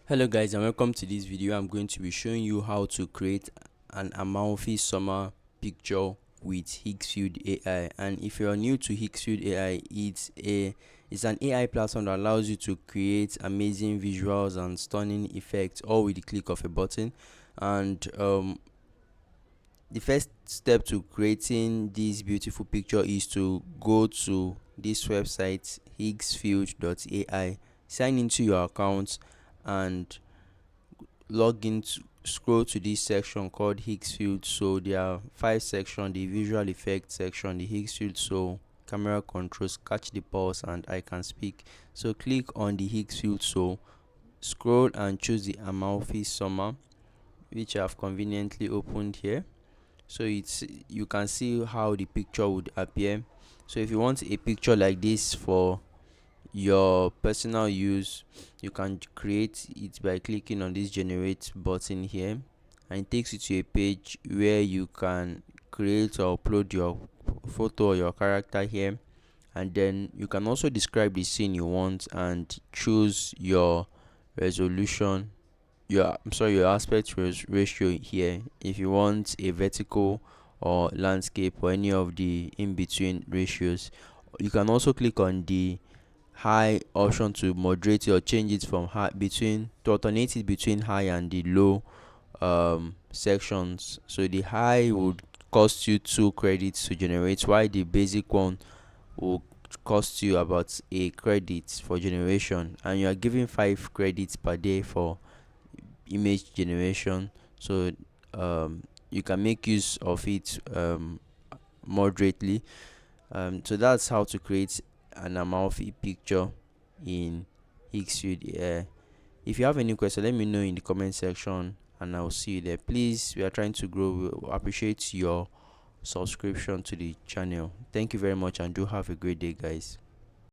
Hello guys, and welcome to this video. I'm going to be showing you how to create an Amalfi summer picture with Higgsfield AI. And if you're new to Higgsfield AI, it's an AI platform that allows you to create amazing visuals and stunning effects all with the click of a button. And the first step to creating this beautiful picture is to go to this website higgsfield.ai, sign into your account, and log in to scroll to this section called Higgsfield. So there are five sections: the visual effects section, the Higgsfield, so camera controls, catch the pulse, and I can speak. So click on the Higgsfield, so scroll and choose the Amalfi summer, which I have conveniently opened here. So you can see how the picture would appear. So if you want a picture like this for your personal use, you can create it by clicking on this generate button here, and it takes you to a page where you can create or upload your photo or your character here. And then you can also describe the scene you want and choose your resolution, your aspect ratio here, if you want a vertical or landscape or any of the in between ratios. You can also click on the high option to moderate or change it from high, between to alternate it between high and the low sections. So the high would cost you 2 credits to generate, while the basic one will cost you about a credit for generation, and you are given 5 credits per day for image generation. So you can make use of it moderately. So that's how to create an Amalfi picture in Higgsfield. If you have any question, let me know in the comment section, and I'll see you there. Please, we are trying to grow. We appreciate your subscription to the channel. Thank you very much, and do have a great day, guys.